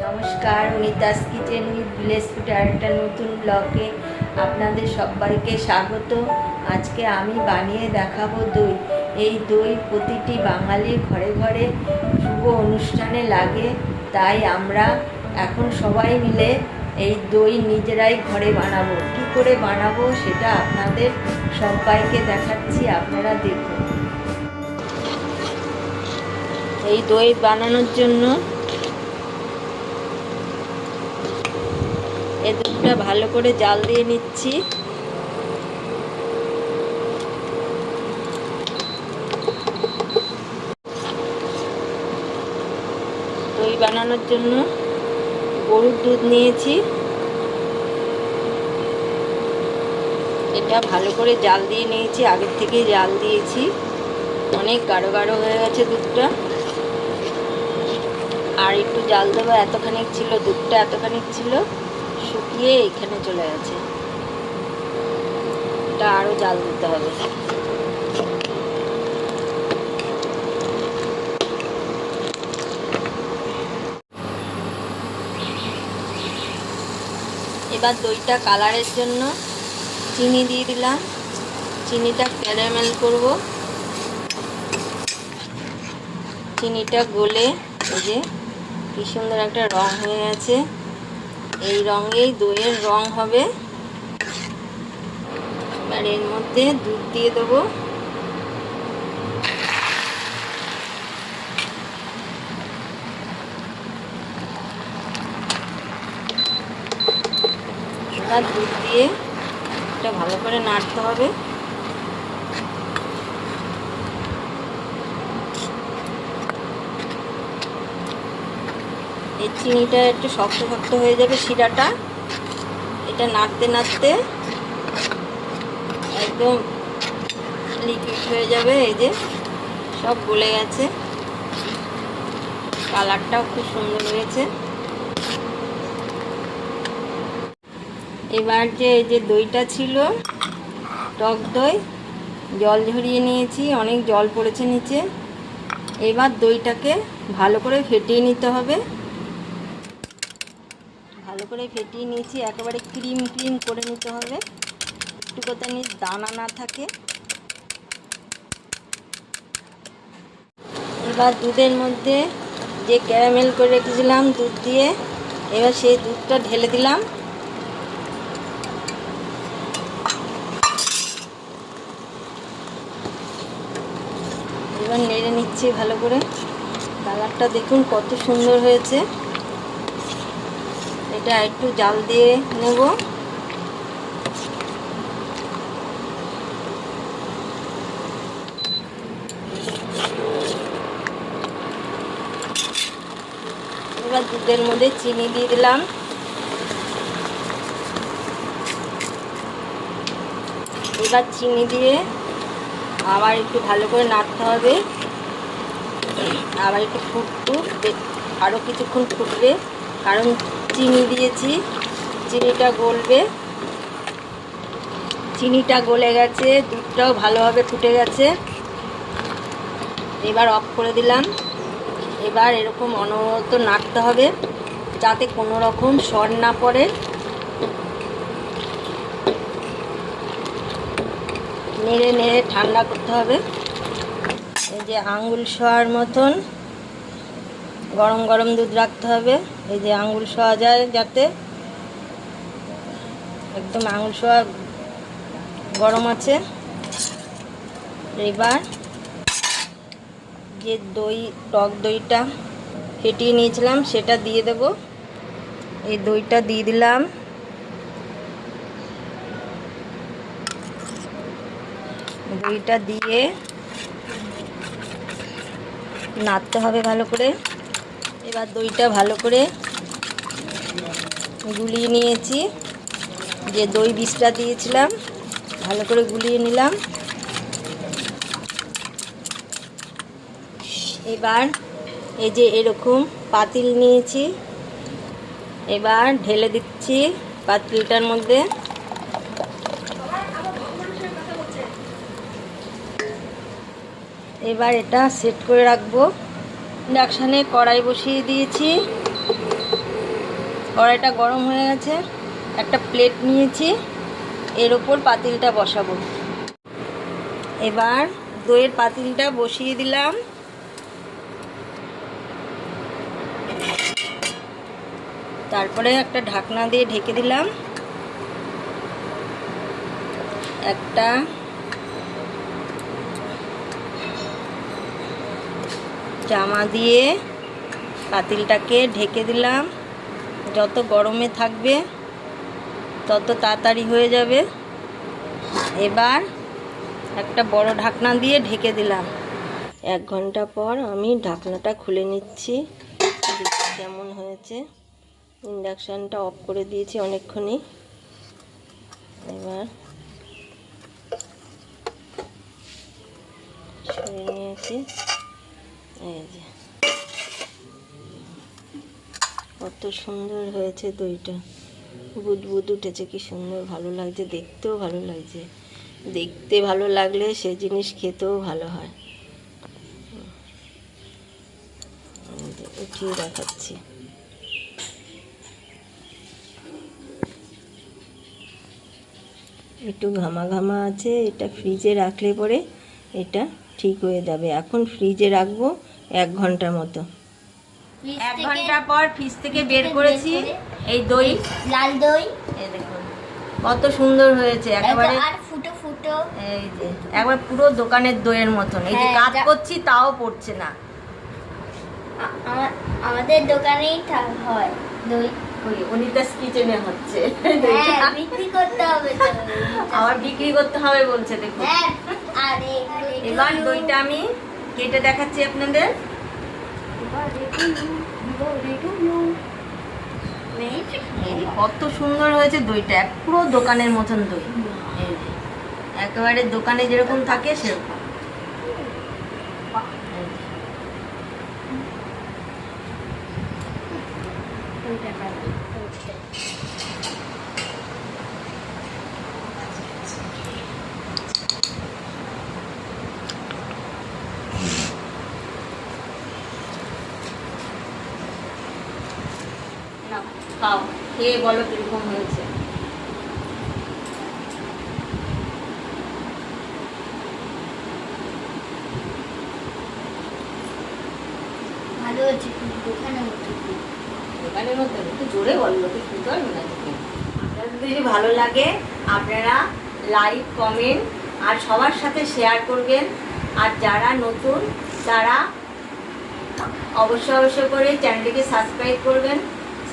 নমস্কার, Anita's kitchen with village food একটা নতুন ব্লগে আপনাদের সবাইকে স্বাগত। আজকে আমি বানিয়ে দেখাবো দই। এই দই প্রতিটি বাঙালির ঘরে ঘরে শুভ অনুষ্ঠানে লাগে, তাই আমরা এখন সবাই মিলে এই দই নিজেরাই ঘরে বানাবো। কী করে বানাবো সেটা আপনাদের সবাইকে দেখাচ্ছি, আপনারা দেখুন। এই দই বানানোর জন্য এই দুধটা ভালো করে জাল দিয়ে নিচ্ছি। দই বানানোর জন্য গরুর দুধ নিয়েছি, এটা ভালো করে জাল দিয়ে নিয়েছি, আগের থেকেই জাল দিয়েছি। অনেক গাঢ় গাঢ় হয়ে গেছে দুধটা, আর একটু জাল দেবো। এতখানিক ছিল দুধটা, এতখানিক ছিল, শুকিয়ে এখানে চলে গেছে। এটা আরও জাল দিতে হবে। এবার দইটা কালারের জন্য চিনি দিয়ে দিলাম। চিনিটা ক্যারামেল করব। চিনিটা গলে এই যে কি সুন্দর একটা রং হয়ে গেছে। এই রঙেই দইয়ের রং হবে। এবার এর মধ্যে দুধ দিয়ে দেবো। এবার দুধ দিয়ে এটা ভালো করে নাড়তে হবে। এই চিনিটা একটু শক্ত শক্ত হয়ে যাবে শিরাটা। এটা নাড়তে নাড়তে একদম লিকুইড হয়ে যাবে। এই যে সব গলে গেছে, কালারটাও খুব সুন্দর হয়েছে। এবার যে এই যে দইটা ছিল টক দই, জল ঝরিয়ে নিয়েছি, অনেক জল পড়েছে নিচে। এবার দইটাকে ভালো করে ফেটিয়ে নিতে হবে। ভালো করে ফেটিয়ে নিয়েছি, একেবারে ক্রিম ক্রিম করে নিতে হবে, একটু কোথাও দানা না থাকে। এবার দুধের মধ্যে যে ক্যারামেল করে রেখেছিলাম দুধ দিয়ে, এবার সেই দুধটা ঢেলে দিলাম। এবার নেড়ে নিচ্ছি ভালো করে। কালারটা দেখুন কত সুন্দর হয়েছে। এটা একটু জাল দিয়ে নেব। এবার দুধের মধ্যে চিনি দিয়ে দিলাম। এবার চিনি দিয়ে আবার একটু ভালো করে নাড়তে হবে। আবার একটু ফুটুক, আরও কিছুক্ষণ ফুটবে, কারণ চিনি দিয়েছি, চিনিটা গলবে। চিনিটা গলে গেছে, দুধটাও ভালোভাবে ফুটে গেছে। এবার অফ করে দিলাম। এবার এরকম অনবরত নাড়তে হবে যাতে কোনো রকম সর না পড়ে। নেড়ে নেড়ে ঠান্ডা করতে হবে। এই যে আঙুল শোয়ার মতন গরম গরম দুধ রাখতে হবে। এই যে আঙুল শোয়া যায় যাতে, একদম আঙুল শোয়া গরম আছে। এবার যে দই, টক দইটা ফেটিয়ে নিয়েছিলাম সেটা দিয়ে দেব। এই দইটা দিয়ে দিলাম। দইটা দিয়ে নাড়তে হবে ভালো করে। এবার দইটা ভালো করে গুলিয়ে নিয়েছি। যে দই বিষটা দিয়েছিলাম ভালো করে গুলিয়ে নিলাম। এবার এই যে এরকম পাতিল নিয়েছি, এবার ঢেলে দিচ্ছি পাতিলটার মধ্যে। এবার এটা সেট করে রাখবো। ইন্ডাকশানে কড়াই বসিয়ে দিয়েছি। কড়াইটা গরম হয়ে গেছে, একটা প্লেট নিয়েছি, এর ওপর পাতিলটা বসাবো। এবার দইয়ের পাতিলটা বসিয়ে দিলাম। তারপরে একটা ঢাকনা দিয়ে ঢেকে দিলাম। একটা জামা দিয়ে পাতিলটাকে ঢেকে দিলাম। যত গরমে থাকবে তত তাড়াতাড়ি হয়ে যাবে। এবার একটা বড় ঢাকনা দিয়ে ঢেকে দিলাম। 1 ঘন্টা পর আমি ঢাকনাটা খুলে নিচ্ছি, দেখি কেমন হয়েছে। ইন্ডাকশানটা অফ করে দিয়েছি অনেকক্ষণই। এবার সরিয়ে নিয়েছি। এই যে কত সুন্দর হয়েছে দইটা, বুদবুদ উঠেছে, কি সুন্দর, ভালো লাগছে, দেখতেও ভালো লাগছে। দেখতে ভালো লাগলে সে জিনিস খেতেও ভালো হয়। উঠিয়ে দেখাচ্ছি। একটু ঘামা ঘামা আছে, এটা ফ্রিজে রাখলে পরে এটা ঠিক হয়ে যাবে। এখন ফ্রিজে রাখবো 1 ঘন্টার মতো। 1 ঘন্টা পর ফ্রিজ থেকে বের করেছি এই দই, লাল দই। এই দেখুন কত সুন্দর হয়েছে, একেবারে আর ফুটো ফুটো। এই যে একবার পুরো দোকানের দইয়ের মতন। এই যে কাজ করছি তাও পড়ছে না। আমাদের দোকানেই হয় দই। ওই অনিতাস কিচেনে হচ্ছে। হ্যাঁ, বিক্রি করতে হবে তো। আবার বিক্রি করতে হবে বলছে, দেখুন। হ্যাঁ, আর এবার দইটা আমি কেটে দেখাচ্ছি আপনাদের। কত সুন্দর হয়েছে দইটা, পুরো দোকানের মতন দই। এই যে একেবারে দোকানে যেরকম থাকে সেরকম। খাও, খেয়ে বলো কিরকম হয়েছে। ভালো হয়েছে, দোকানের মতো। দোকানের মতো একটু জোরে বললো, তো শুনতে পারবে না। আপনাদের যদি ভালো লাগে আপনারা লাইক, কমেন্ট আর সবার সাথে শেয়ার করবেন। আর যারা নতুন তারা অবশ্যই করে চ্যানেলটিকে সাবস্ক্রাইব করবেন।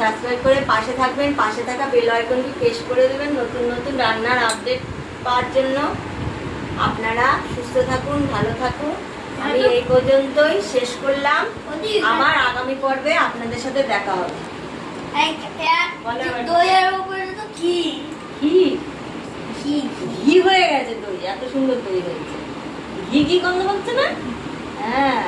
সাবস্ক্রাইব করে পাশে থাকবেন, পাশে থাকা বেল আইকনটি প্রেস করে দেবেন নতুন নতুন রান্নার আপডেট পাওয়ার জন্য। আপনারা সুস্থ থাকুন, ভালো থাকুন। আমি এই পর্যন্তই শেষ করলাম। আবার আগামী পর্বে আপনাদের সাথে দেখা হবে। দইয়ের উপরে তো ঘি ঘি ঘি ঘি হয়ে গেছে দই, এত সুন্দর দই হয়েছে। ঘি ঘি গন্ধ হচ্ছে না? হ্যাঁ।